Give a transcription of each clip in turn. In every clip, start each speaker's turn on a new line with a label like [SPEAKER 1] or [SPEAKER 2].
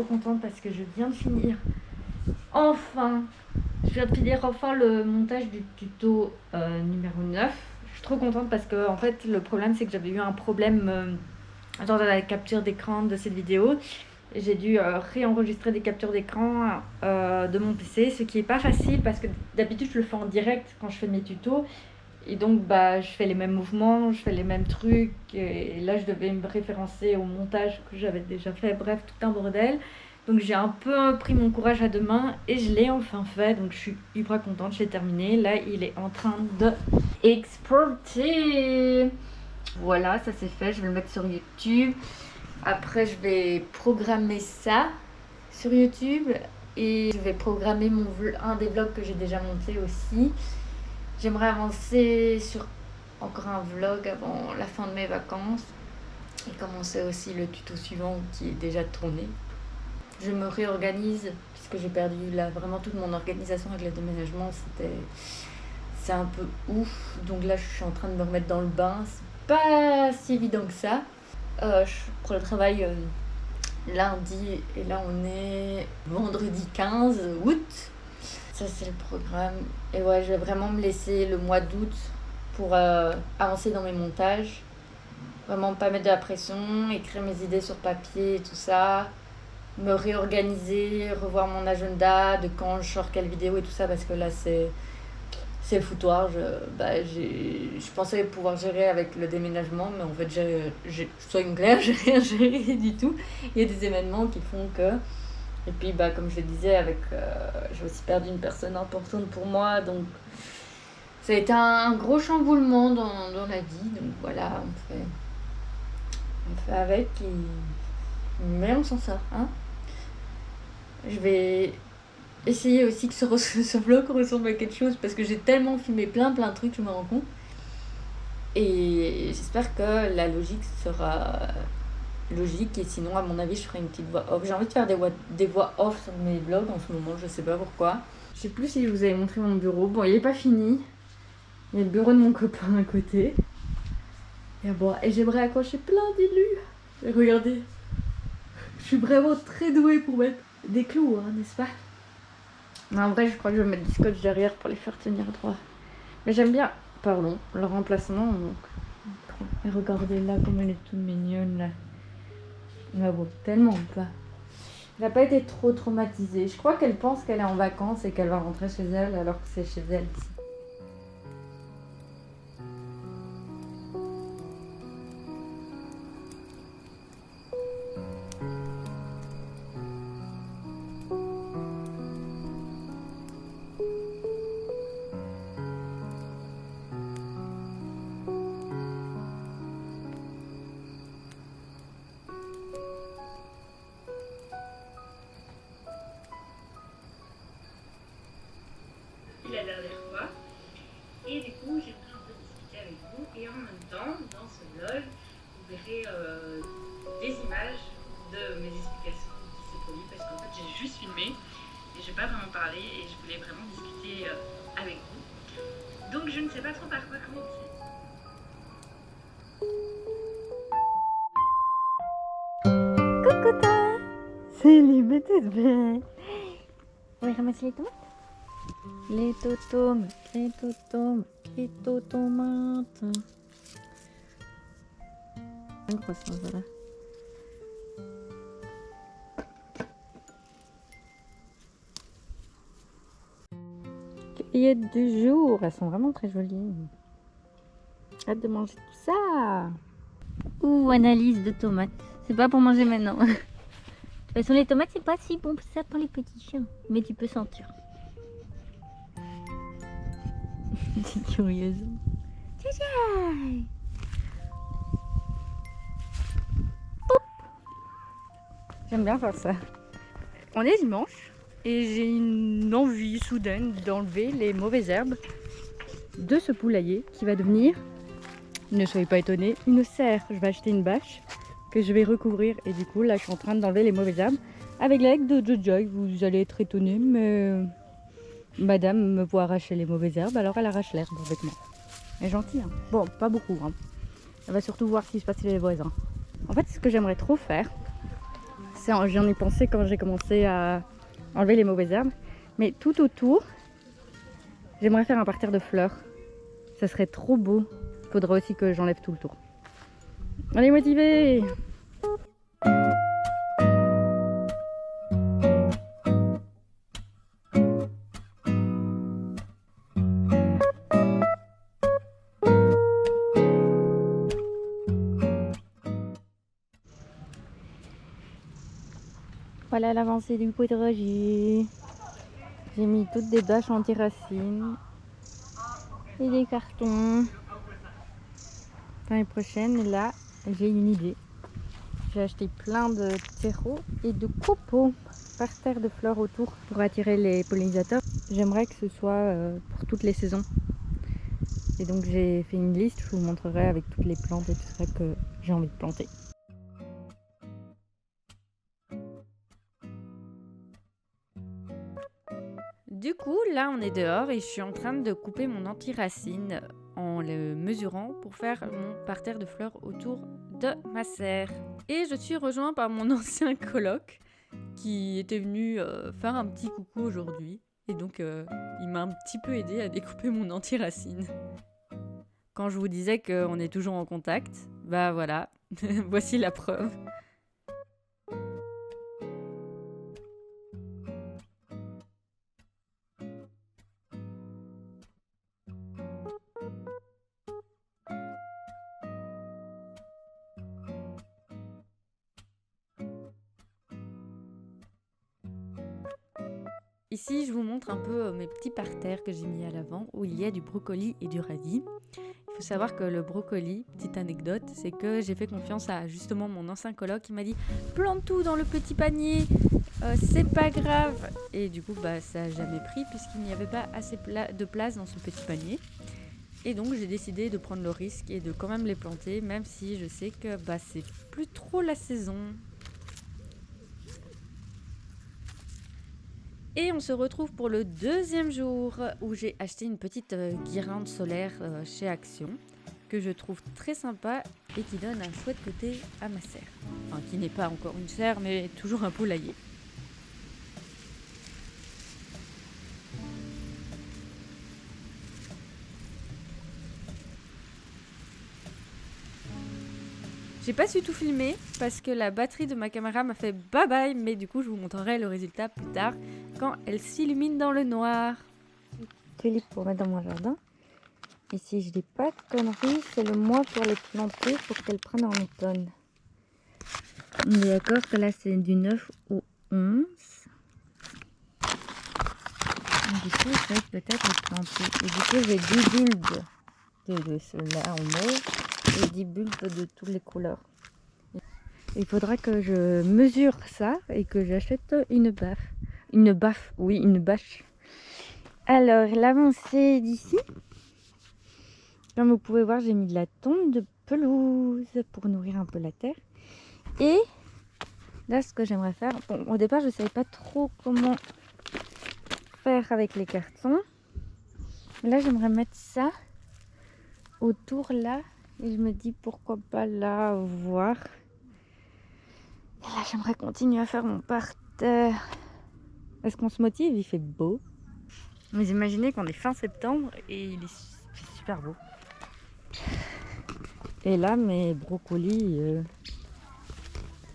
[SPEAKER 1] contente parce que je viens de finir enfin le montage du tuto numéro 9. Je suis trop contente parce que en fait le problème c'est que j'avais eu un problème dans la capture d'écran de cette vidéo. J'ai dû réenregistrer des captures d'écran de mon PC, ce qui est pas facile parce que d'habitude je le fais en direct quand je fais mes tutos. Et donc je fais les mêmes mouvements, je fais les mêmes trucs. Et là je devais me référencer au montage que j'avais déjà fait. Bref, tout un bordel. Donc j'ai un peu pris mon courage à deux mains et je l'ai enfin fait. Donc je suis hyper contente, je l'ai terminé. Là il est en train de exporter. Voilà, ça c'est fait, je vais le mettre sur YouTube. Après je vais programmer ça sur YouTube. Et je vais programmer un des vlogs que j'ai déjà monté aussi. J'aimerais avancer sur encore un vlog avant la fin de mes vacances et commencer aussi le tuto suivant qui est déjà tourné. Je me réorganise puisque j'ai perdu là vraiment toute mon organisation avec le déménagement. C'est un peu ouf. Donc là je suis en train de me remettre dans le bain. C'est pas si évident que ça. Je prends le travail lundi et là on est vendredi 15 août. Ça c'est le programme. Et ouais, je vais vraiment me laisser le mois d'août pour avancer dans mes montages. Vraiment pas mettre de la pression, écrire mes idées sur papier et tout ça. Me réorganiser, revoir mon agenda de quand je sors quelle vidéo et tout ça parce que là c'est le foutoir. Je pensais pouvoir gérer avec le déménagement, mais en fait soyons clairs, j'ai rien géré du tout. Il y a des événements qui font que... Et puis, comme je le disais, j'ai aussi perdu une personne importante pour moi. Donc, ça a été un gros chamboulement dans la vie. Donc, voilà, on fait avec. Mais on s'en sort. Hein. Je vais essayer aussi que ce vlog ressemble à quelque chose. Parce que j'ai tellement filmé plein de trucs, je me rends compte. Et j'espère que la logique sera... logique, et sinon à mon avis je ferai une petite voix off. J'ai envie de faire des voix off sur mes vlogs en ce moment, je sais pas pourquoi. Je sais plus si je vous avais montré mon bureau. Bon, il est pas fini. Il y a le bureau de mon copain à côté. Et j'aimerais accrocher plein d'élus. Et regardez, je suis vraiment très douée pour mettre des clous, hein, n'est-ce pas? Mais en vrai je crois que je vais mettre du scotch derrière pour les faire tenir droit. Mais j'aime bien, le remplacement. Donc. Et regardez là comme elle est toute mignonne là. Mais bon, tellement pas. Elle n'a pas été trop traumatisée. Je crois qu'elle pense qu'elle est en vacances et qu'elle va rentrer chez elle alors que c'est chez elle ici.
[SPEAKER 2] La dernière fois, et du coup j'ai voulu un peu discuter avec vous, et en même temps dans ce vlog vous verrez des images de mes explications qui s'est produit parce qu'en fait j'ai juste filmé et j'ai pas vraiment parlé et je voulais vraiment discuter avec vous, donc je ne sais pas trop par quoi commencer.
[SPEAKER 1] Coucou toi. C'est les bêtes bien. On va ramasser les tomates. Les tomates. Un croissant, voilà. Cueillettes du jour, elles sont vraiment très jolies. Hâte de manger tout ça. Ou analyse de tomates. C'est pas pour manger maintenant. De toute façon, les tomates, c'est pas si bon que ça pour les petits chiens. Mais tu peux sentir. C'est curieuse. J'aime bien faire ça. On est dimanche et j'ai une envie soudaine d'enlever les mauvaises herbes de ce poulailler qui va devenir, ne soyez pas étonnés, une serre. Je vais acheter une bâche que je vais recouvrir et du coup là je suis en train d'enlever les mauvaises herbes avec l'aide de Jojoy. Vous allez être étonnés, mais madame me voit arracher les mauvaises herbes, alors elle arrache l'herbe avec moi. Elle est gentille, hein. Bon, pas beaucoup, hein. Elle va surtout voir ce qui se passe chez les voisins. En fait, ce que j'aimerais trop faire, j'en ai pensé quand j'ai commencé à enlever les mauvaises herbes. Mais tout autour, j'aimerais faire un parterre de fleurs. Ça serait trop beau. Il faudra aussi que j'enlève tout le tour. On est motivés! Voilà l'avancée du potager. J'ai mis toutes des bâches anti-racines et des cartons. L'année prochaine, là, j'ai une idée. J'ai acheté plein de terreau et de copeaux par terre de fleurs autour pour attirer les pollinisateurs. J'aimerais que ce soit pour toutes les saisons. Et donc j'ai fait une liste, je vous montrerai avec toutes les plantes et tout ça que j'ai envie de planter. Du coup, là on est dehors et je suis en train de couper mon anti-racine en le mesurant pour faire mon parterre de fleurs autour de ma serre. Et je suis rejoint par mon ancien coloc qui était venu faire un petit coucou aujourd'hui. Et donc il m'a un petit peu aidé à découper mon anti-racine. Quand je vous disais qu'on est toujours en contact, bah voilà, voici la preuve. Ici, je vous montre un peu mes petits parterres que j'ai mis à l'avant, où il y a du brocoli et du radis. Il faut savoir que le brocoli, petite anecdote, c'est que j'ai fait confiance à justement mon ancien coloc qui m'a dit « Plante tout dans le petit panier, c'est pas grave !» Et du coup, bah, ça n'a jamais pris puisqu'il n'y avait pas assez de place dans ce petit panier. Et donc, j'ai décidé de prendre le risque et de quand même les planter, même si je sais que bah, c'est plus trop la saison. Et on se retrouve pour le deuxième jour où j'ai acheté une petite guirlande solaire chez Action que je trouve très sympa et qui donne un chouette côté à ma serre. Enfin, qui n'est pas encore une serre, mais toujours un poulailler. J'ai pas su tout filmer parce que la batterie de ma caméra m'a fait bye bye, mais du coup je vous montrerai le résultat plus tard quand elle s'illumine dans le noir. Tulipe pour mettre dans mon jardin. Et si je dis pas de conneries, c'est le mois pour les planter pour qu'elles prennent en automne. On est d'accord que là c'est du 9 au 11. Et du coup je vais peut-être les planter. Et du coup j'ai 10 bulbes de ceux-là en mauve et 10 bulbes de toutes les couleurs. Il faudra que je mesure ça et que j'achète une baffe. Une baffe, oui, une bâche. Alors, l'avancée d'ici. Comme vous pouvez voir, j'ai mis de la tonte de pelouse pour nourrir un peu la terre. Et là, ce que j'aimerais faire... Bon, au départ, je ne savais pas trop comment faire avec les cartons. Mais là, j'aimerais mettre ça autour là. Et je me dis pourquoi pas là voir. Et là, j'aimerais continuer à faire mon parterre. Est-ce qu'on se motive? Il fait beau. Vous imaginez qu'on est fin septembre et il fait super beau. Et là, mes brocolis,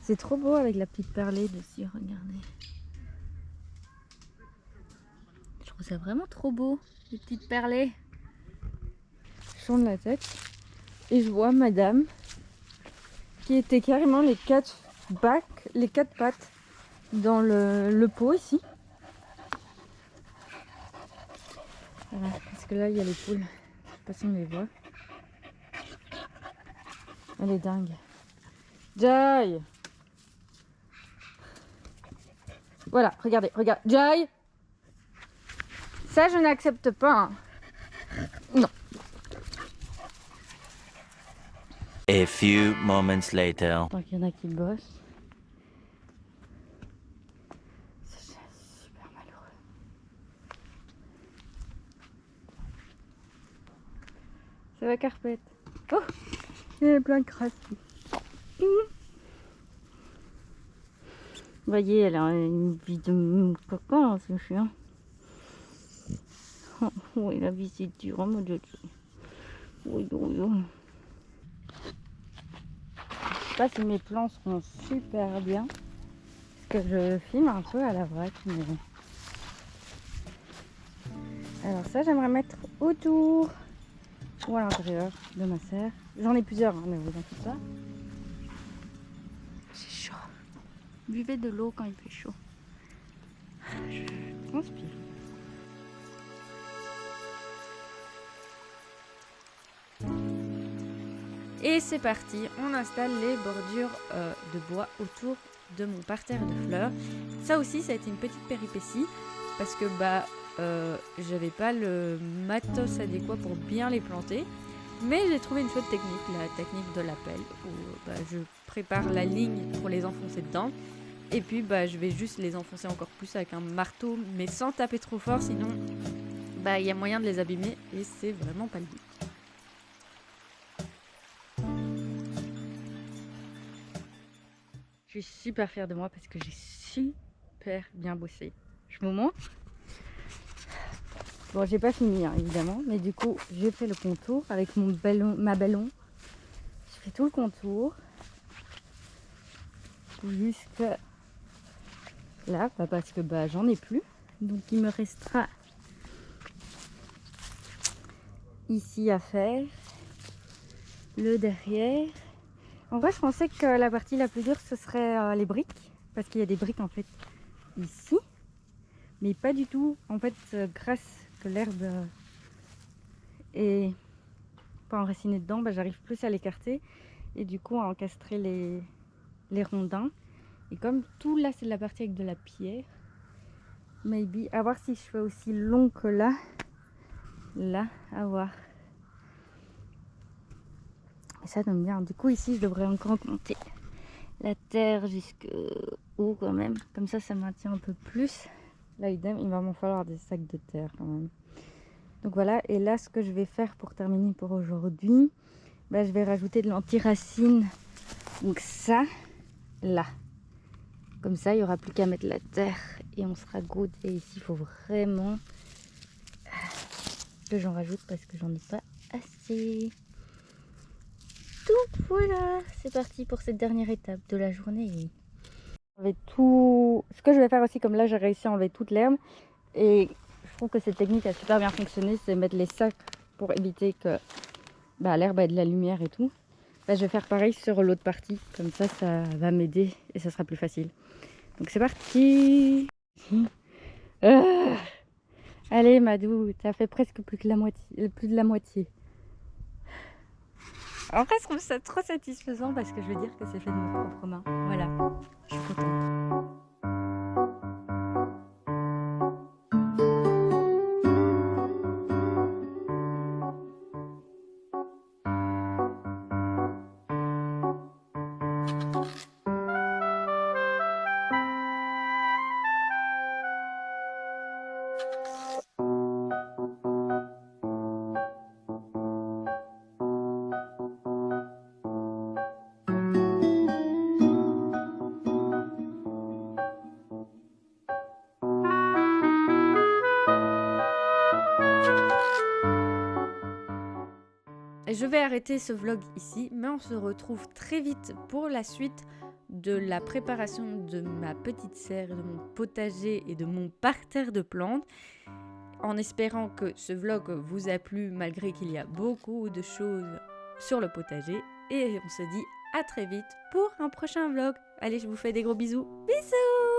[SPEAKER 1] c'est trop beau avec la petite perlée dessus, regardez. Je trouve ça vraiment trop beau, les petites perlées. Je tourne la tête et je vois madame qui était carrément les quatre pattes dans le pot ici. Voilà, parce que là il y a les poules, je sais pas si on les voit. Elle est dingue. Jai! Voilà, regardez, regarde. Jai! Ça je n'accepte pas. Hein. Non.
[SPEAKER 3] A few moments later.
[SPEAKER 1] Tant qu'il y en a qui bossent. C'est super malheureux. Ça va, Carpette? Oh! Il y a plein de crasse. Vous voyez, elle a une vie de coco, ce chien. Oui, la vie c'est dur, hein, mon Dieu. Oui, oui, oui. Je sais pas si mes plans seront super bien. Parce que je filme un peu à la vrac, mais... Alors ça, j'aimerais mettre autour ou à l'intérieur de ma serre. J'en ai plusieurs, hein, ne vous en faites pas. C'est chaud. Buvez de l'eau quand il fait chaud. Je transpire. Et c'est parti, on installe les bordures de bois autour de mon parterre de fleurs. Ça aussi, ça a été une petite péripétie parce que j'avais pas le matos adéquat pour bien les planter. Mais j'ai trouvé une chouette technique, la technique de la pelle, où je prépare la ligne pour les enfoncer dedans. Et puis je vais juste les enfoncer encore plus avec un marteau, mais sans taper trop fort, sinon il y a moyen de les abîmer et c'est vraiment pas le but. Je suis super fière de moi parce que j'ai super bien bossé. Je vous montre. Bon, j'ai pas fini évidemment, mais du coup j'ai fait le contour avec ma ballon. Je fais tout le contour jusque là, parce que j'en ai plus. Donc il me restera ici à faire le derrière. En vrai, je pensais que la partie la plus dure ce serait les briques, parce qu'il y a des briques en fait ici, mais pas du tout. En fait, grâce que l'herbe est pas enracinée dedans, j'arrive plus à l'écarter et du coup à encastrer les rondins. Et comme tout là c'est de la partie avec de la pierre, maybe à voir si je fais aussi long que là, à voir. Et ça donne bien. Du coup ici je devrais encore monter la terre jusque haut quand même, comme ça maintient un peu plus. Là idem, il va m'en falloir des sacs de terre quand même. Donc voilà, et là ce que je vais faire pour terminer pour aujourd'hui, je vais rajouter de l'antiracine, donc ça là, comme ça il n'y aura plus qu'à mettre la terre et on sera good. Et ici il faut vraiment que j'en rajoute parce que j'en ai pas assez. Donc voilà, c'est parti pour cette dernière étape de la journée. Tout ce que je vais faire aussi, comme là j'ai réussi à enlever toute l'herbe, et je trouve que cette technique a super bien fonctionné, c'est mettre les sacs pour éviter que l'herbe ait de la lumière et tout. Je vais faire pareil sur l'autre partie, comme ça va m'aider et ça sera plus facile. Donc c'est parti. Allez Madou, t'as fait presque plus de la moitié. En vrai, je trouve ça trop satisfaisant parce que je veux dire que c'est fait de mes propres mains. Voilà, je suis contente. Je vais arrêter ce vlog ici, mais on se retrouve très vite pour la suite de la préparation de ma petite serre, de mon potager et de mon parterre de plantes. En espérant que ce vlog vous a plu malgré qu'il y a beaucoup de choses sur le potager. Et on se dit à très vite pour un prochain vlog. Allez, je vous fais des gros bisous. Bisous!